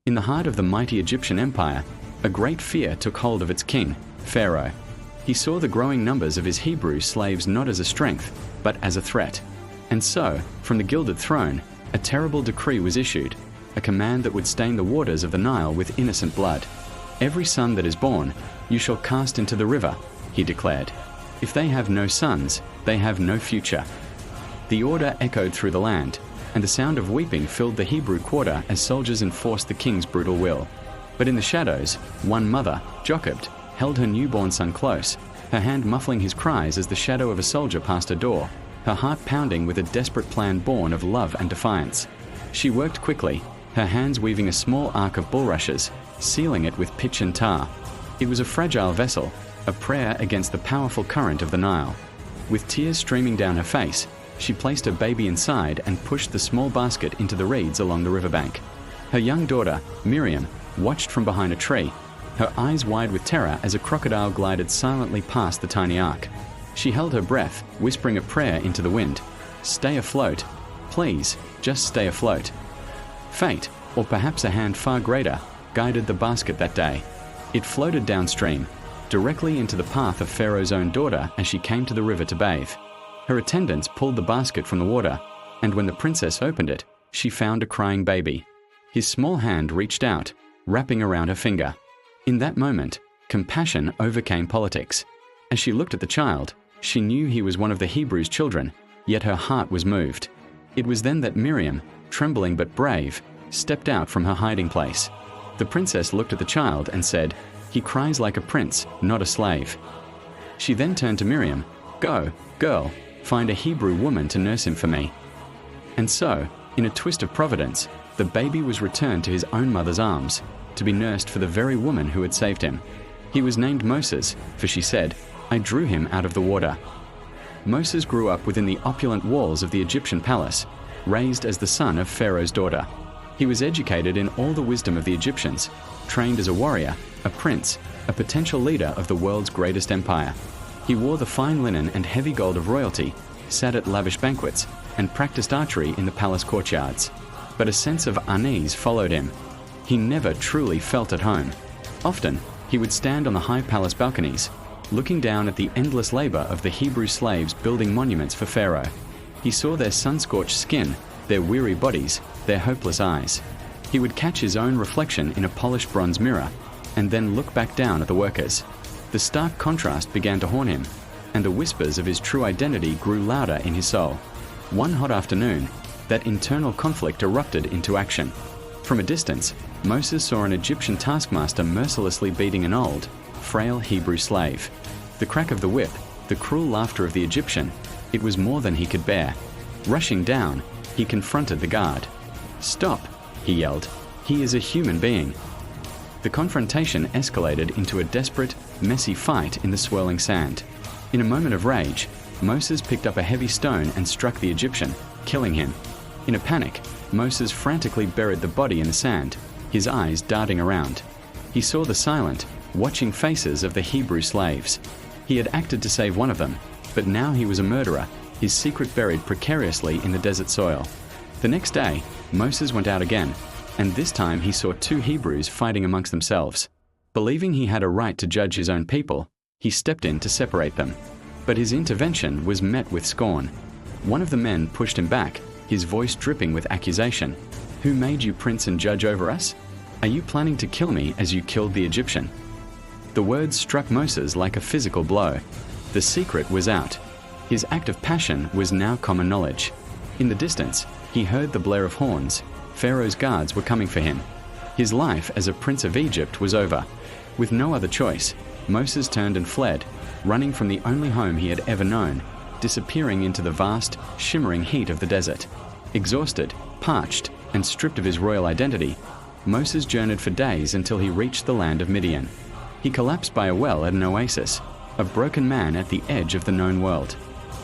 In the heart of the mighty Egyptian empire, a great fear took hold of its king, Pharaoh. He saw the growing numbers of his Hebrew slaves not as a strength, but as a threat. And so, from the gilded throne, a terrible decree was issued, a command that would stain the waters of the Nile with innocent blood. "Every son that is born, you shall cast into the river," he declared. "If they have no sons, they have no future." The order echoed through the land, and the sound of weeping filled the Hebrew quarter as soldiers enforced the king's brutal will. But in the shadows, one mother, Jochebed, held her newborn son close, her hand muffling his cries as the shadow of a soldier passed her door, her heart pounding with a desperate plan born of love and defiance. She worked quickly, her hands weaving a small arc of bulrushes, sealing it with pitch and tar. It was a fragile vessel, a prayer against the powerful current of the Nile. With tears streaming down her face, she placed her baby inside and pushed the small basket into the reeds along the riverbank. Her young daughter, Miriam, watched from behind a tree, her eyes wide with terror as a crocodile glided silently past the tiny ark. She held her breath, whispering a prayer into the wind. "Stay afloat. Please, just stay afloat." Fate, or perhaps a hand far greater, guided the basket that day. It floated downstream, directly into the path of Pharaoh's own daughter as she came to the river to bathe. Her attendants pulled the basket from the water, and when the princess opened it, she found a crying baby. His small hand reached out, wrapping around her finger. In that moment, compassion overcame politics. As she looked at the child, she knew he was one of the Hebrews' children, yet her heart was moved. It was then that Miriam, trembling but brave, stepped out from her hiding place. The princess looked at the child and said, "He cries like a prince, not a slave." She then turned to Miriam, "Go, girl, find a Hebrew woman to nurse him for me." And so, in a twist of providence, the baby was returned to his own mother's arms, to be nursed for the very woman who had saved him. He was named Moses, for she said, "I drew him out of the water." Moses grew up within the opulent walls of the Egyptian palace, raised as the son of Pharaoh's daughter. He was educated in all the wisdom of the Egyptians, trained as a warrior, a prince, a potential leader of the world's greatest empire. He wore the fine linen and heavy gold of royalty, sat at lavish banquets, and practiced archery in the palace courtyards. But a sense of unease followed him. He never truly felt at home. Often, he would stand on the high palace balconies, looking down at the endless labor of the Hebrew slaves building monuments for Pharaoh. He saw their sun-scorched skin, their weary bodies, their hopeless eyes. He would catch his own reflection in a polished bronze mirror, and then look back down at the workers. The stark contrast began to haunt him, and the whispers of his true identity grew louder in his soul. One hot afternoon, that internal conflict erupted into action. From a distance, Moses saw an Egyptian taskmaster mercilessly beating an old, frail Hebrew slave. The crack of the whip, the cruel laughter of the Egyptian, it was more than he could bear. Rushing down, he confronted the guard. "Stop," he yelled. "He is a human being." The confrontation escalated into a desperate, messy fight in the swirling sand. In a moment of rage, Moses picked up a heavy stone and struck the Egyptian, killing him. In a panic, Moses frantically buried the body in the sand, his eyes darting around. He saw the silent, watching faces of the Hebrew slaves. He had acted to save one of them, but now he was a murderer, his secret buried precariously in the desert soil. The next day, Moses went out again, and this time he saw two Hebrews fighting amongst themselves. Believing he had a right to judge his own people, he stepped in to separate them. But his intervention was met with scorn. One of the men pushed him back, his voice dripping with accusation. "Who made you prince and judge over us? Are you planning to kill me as you killed the Egyptian?" The words struck Moses like a physical blow. The secret was out. His act of passion was now common knowledge. In the distance, he heard the blare of horns. Pharaoh's guards were coming for him. His life as a prince of Egypt was over. With no other choice, Moses turned and fled, running from the only home he had ever known, disappearing into the vast, shimmering heat of the desert. Exhausted, parched, and stripped of his royal identity, Moses journeyed for days until he reached the land of Midian. He collapsed by a well at an oasis, a broken man at the edge of the known world.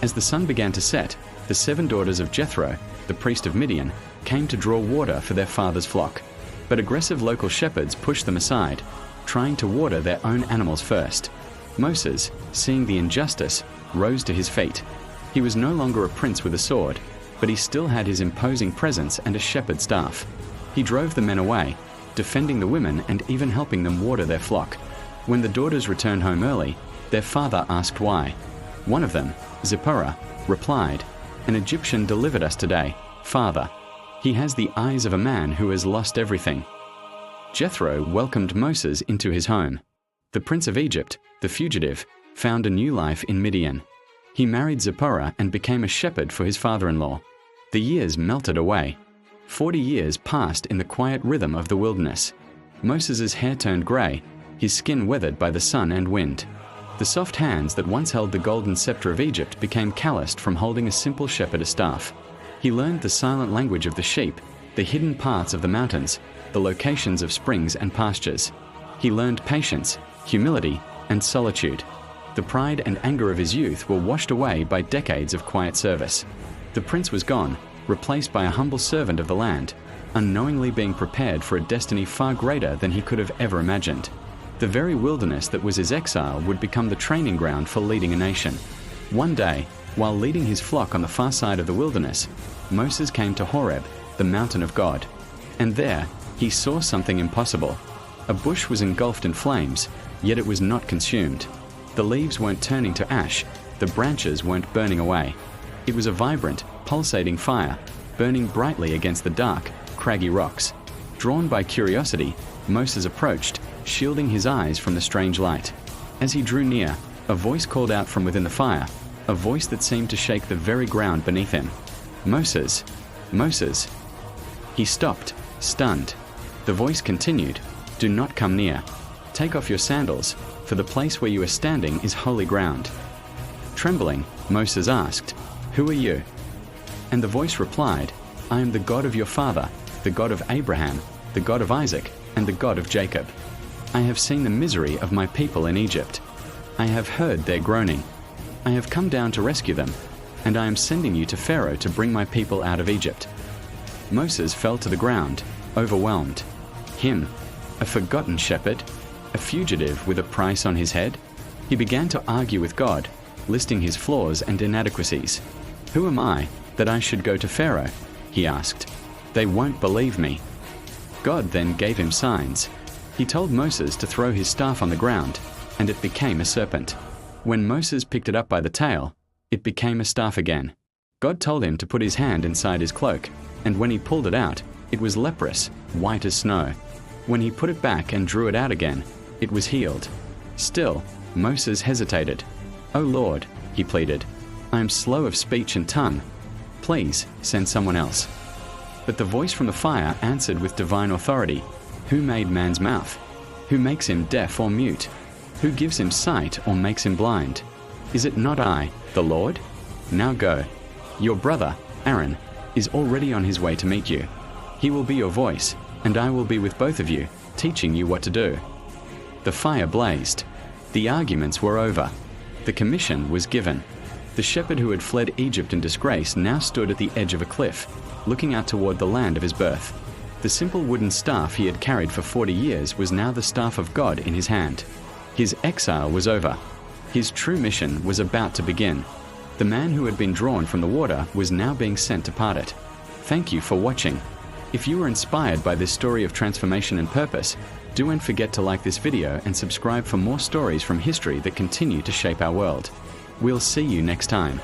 As the sun began to set, the 7 daughters of Jethro, the priest of Midian, came to draw water for their father's flock. But aggressive local shepherds pushed them aside, trying to water their own animals first. Moses, seeing the injustice, rose to his feet. He was no longer a prince with a sword, but he still had his imposing presence and a shepherd's staff. He drove the men away, defending the women and even helping them water their flock. When the daughters returned home early, their father asked why. One of them, Zipporah, replied, "An Egyptian delivered us today, father. He has the eyes of a man who has lost everything." Jethro welcomed Moses into his home. The prince of Egypt, the fugitive, found a new life in Midian. He married Zipporah and became a shepherd for his father-in-law. The years melted away. 40 years passed in the quiet rhythm of the wilderness. Moses' hair turned grey, his skin weathered by the sun and wind. The soft hands that once held the golden scepter of Egypt became calloused from holding a simple shepherd's staff. He learned the silent language of the sheep, the hidden paths of the mountains, the locations of springs and pastures. He learned patience, humility, and solitude. The pride and anger of his youth were washed away by decades of quiet service. The prince was gone, replaced by a humble servant of the land, unknowingly being prepared for a destiny far greater than he could have ever imagined. The very wilderness that was his exile would become the training ground for leading a nation. One day, while leading his flock on the far side of the wilderness, Moses came to Horeb, the mountain of God. And there, he saw something impossible. A bush was engulfed in flames, yet it was not consumed. The leaves weren't turning to ash, the branches weren't burning away. It was a vibrant, pulsating fire, burning brightly against the dark, craggy rocks. Drawn by curiosity, Moses approached, shielding his eyes from the strange light. As he drew near, a voice called out from within the fire, a voice that seemed to shake the very ground beneath him. "Moses, Moses." He stopped, stunned. The voice continued, "Do not come near. Take off your sandals, for the place where you are standing is holy ground." Trembling, Moses asked, "Who are you?" And the voice replied, "I am the God of your father, the God of Abraham, the God of Isaac, and the God of Jacob. I have seen the misery of my people in Egypt. I have heard their groaning. I have come down to rescue them, and I am sending you to Pharaoh to bring my people out of Egypt." Moses fell to the ground, overwhelmed. Him, a forgotten shepherd, a fugitive with a price on his head? He began to argue with God, listing his flaws and inadequacies. "Who am I, that I should go to Pharaoh?" he asked. "They won't believe me." God then gave him signs. He told Moses to throw his staff on the ground, and it became a serpent. When Moses picked it up by the tail, it became a staff again. God told him to put his hand inside his cloak, and when he pulled it out, it was leprous, white as snow. When he put it back and drew it out again, it was healed. Still, Moses hesitated. "O Lord," he pleaded, "I am slow of speech and tongue. Please send someone else." But the voice from the fire answered with divine authority, "Who made man's mouth? Who makes him deaf or mute? Who gives him sight or makes him blind? Is it not I, the Lord? Now go. Your brother, Aaron, is already on his way to meet you. He will be your voice, and I will be with both of you, teaching you what to do." The fire blazed. The arguments were over. The commission was given. The shepherd who had fled Egypt in disgrace now stood at the edge of a cliff, looking out toward the land of his birth. The simple wooden staff he had carried for 40 years was now the staff of God in his hand. His exile was over. His true mission was about to begin. The man who had been drawn from the water was now being sent to part it. Thank you for watching. If you were inspired by this story of transformation and purpose, don't forget to like this video and subscribe for more stories from history that continue to shape our world. We'll see you next time.